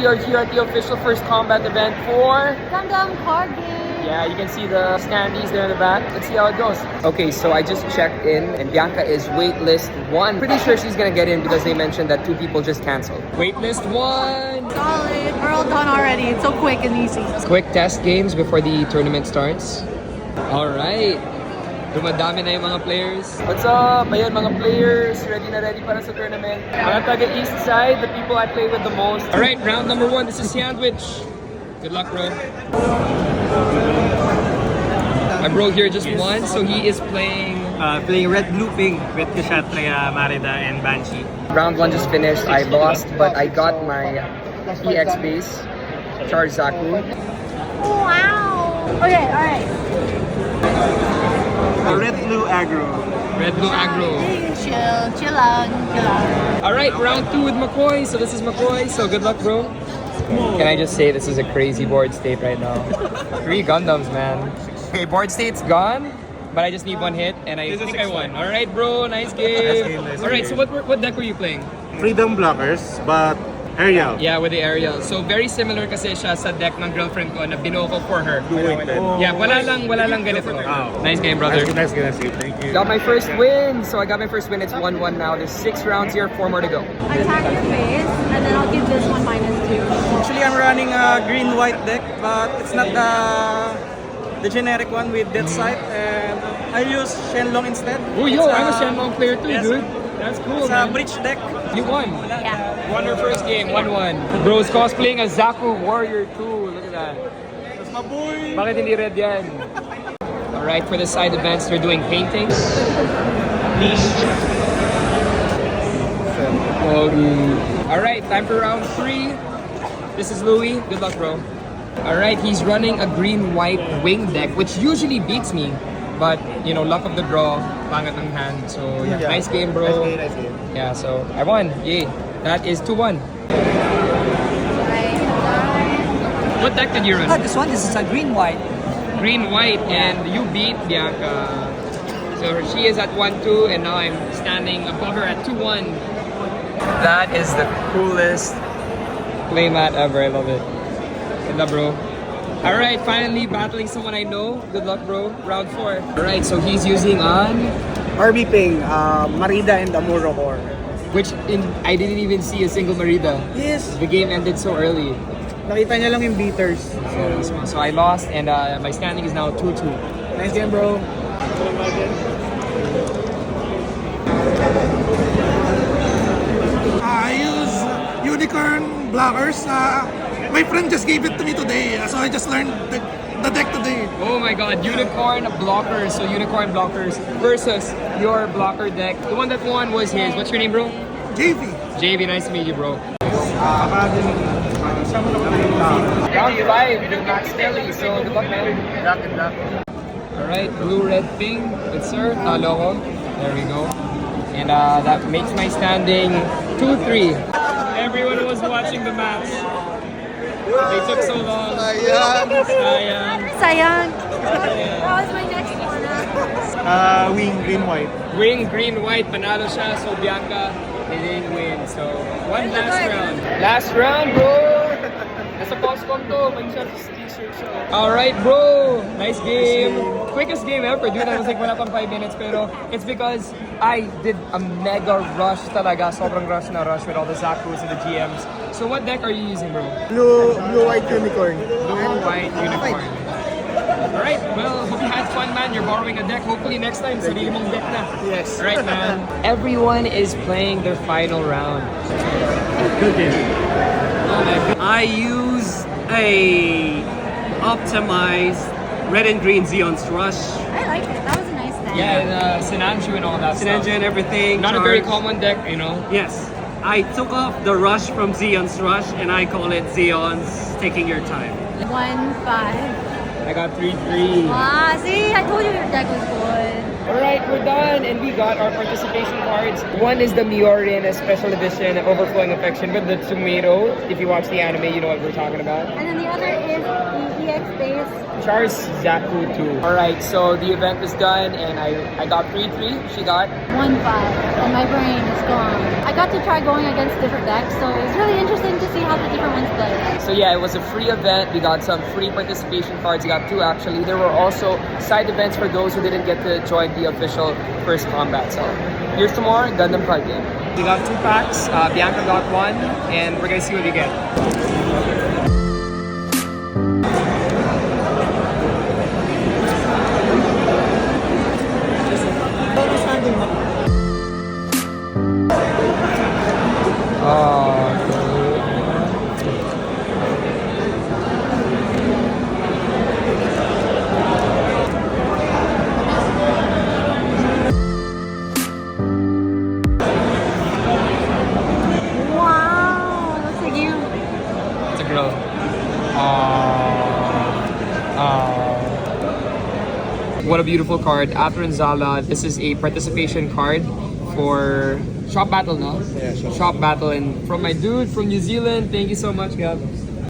we are here at the official first combat event for Gundam Card Game. Yeah, you can see the standees there in the back. Let's see how it goes. Okay, so I just checked in and Bianca is waitlist 1. Pretty sure she's gonna get in because they mentioned that 2 people just canceled. Waitlist 1! Solid. We're all done already. It's so quick and easy. Quick test games before the tournament starts. Alright. Dumadami na yung mga players. What's up? Ayan mga players. Ready para sa tournament. Mga taga east side, the people I play with the most. Alright, round number 1. This is Sandwich. Good luck, bro. My bro here just won, so he is playing... playing Red Blue Pink with Kshatriya, Marida, and Banshee. Round 1 just finished. I lost, but I got my EX base. Charge Zaku. Wow. Okay, alright. Red Blue Aggro. Red Blue Aggro. Chill out. Alright, round 2 with McCoy. So this is McCoy, so good luck, bro. Can I just say this is a crazy board state right now? 3 Gundams, man. Okay, board state's gone, but I just need 1 hit, and I think I won. Alright, bro, nice game. Alright, so what deck were you playing? Freedom Blockers, but aerial. Yeah, with the aerial. So very similar kasi siya sa deck ng girlfriend ko na binuo for her. Yeah, wala lang ganito. Nice game, brother. Nice game. Thank you. Got my first win. So I got my first win. It's 1-1 now. There's 6 rounds here, 4 more to go. Attack your base, and then I'll give this one -2. Actually, I'm running a green-white deck, but it's not the generic one with Death Sight, and I use Shenlong instead. Oh, yo, I'm a Shenlong player too, yes. dude. That's cool, It's a man. bridge deck. You won. Yeah. Won her first game, 1-1. Bro's cosplaying as Zaku Warrior 2. Look at that. That's my boy. Bakit hindi red yan? Alright, for the side events, they're doing painting. Alright, time for round 3. This is Louis. Good luck, bro. Alright, he's running a green-white wing deck, which usually beats me. But, you know, luck of the draw, pangat ng hand. So, yeah, nice game, bro. Nice game. Yeah, so I won. Yay. That is 2-1. What deck did you run? This is a green-white. Green-white, and you beat Bianca. So she is at 1-2, and now I'm standing above her at 2-1. That is the coolest playmat ever. I love it. Good luck, bro. Alright, finally battling someone I know. Good luck, bro. Round 4. Alright, so he's using on... RB Ping, Marida and Amuro Core. Which I didn't even see a single Marida. Yes. The game ended so early. Nakita niya lang yung beaters. So I lost, and my standing is now 2-2. Nice game, bro. I use unicorn blockers. My friend just gave it to me today, so I just learned the deck today. Oh my god, unicorn blockers. So unicorn blockers versus your blocker deck. The one that won was his. What's your name, bro? JV. JV, nice to meet you, bro. Round 5 with Max Kelly. So good luck, man. Alright, blue, red, pink. Good sir. Talo ko. There we go. And that makes my standing 2-3. Everyone was watching the match. They took so long. Sayang. That was my next one. Wing green-white. Wing, green, white, panalo siya. So Bianca, they didn't win. So one last round. Last round, bro! Nasa Postcom to. May t-shirt siya. Alright, bro! Nice game. Quickest game ever, dude. I was like, wala pang 5 minutes. Pero it's because I did a mega rush talaga. Sobrang rush na rush with all the Zakus and the GMs. So what deck are you using, bro? Blue-white unicorn. Blue-white unicorn. Alright, well, hope you had fun, man. You're borrowing a deck. Hopefully next time, sarili mong deck na. Yes. Alright, man. Everyone is playing their final round. Good game. I use a optimized red and green Zeon's Rush. I like it. That was a nice deck. Yeah, and Sinanju and all that stuff. Sinanju and everything. Not a very charged. common deck, you know. Yes. I took off the rush from Zeon's Rush and I call it Zeon's Taking Your Time. 1-5. I got 3-3. Ah, see, I told you your deck was good. Alright, we're done and we got our participation cards. One is the Miorin Special Edition Overflowing Affection with the tomato. If you watch the anime, you know what we're talking about. And then the other is the EX base. Char's Zaku 2. Alright, so the event was done and I got 3-3. She got 1-5, and my brain is gone. I got to try going against different decks, so it was really interesting to see how the different ones play. So yeah, it was a free event. We got some free participation cards. We got 2 actually. There were also side events for those who didn't get to join the official first combat. So here's some more Gundam Card Game. We got 2 packs. Bianca got 1, and we're gonna see what we get. Wow, looks like you. It's a girl. What a beautiful card. After Zala, this is a participation card for Shop Battle, no? Yeah, Shop Battle. And from my dude from New Zealand, thank you so much, Gab.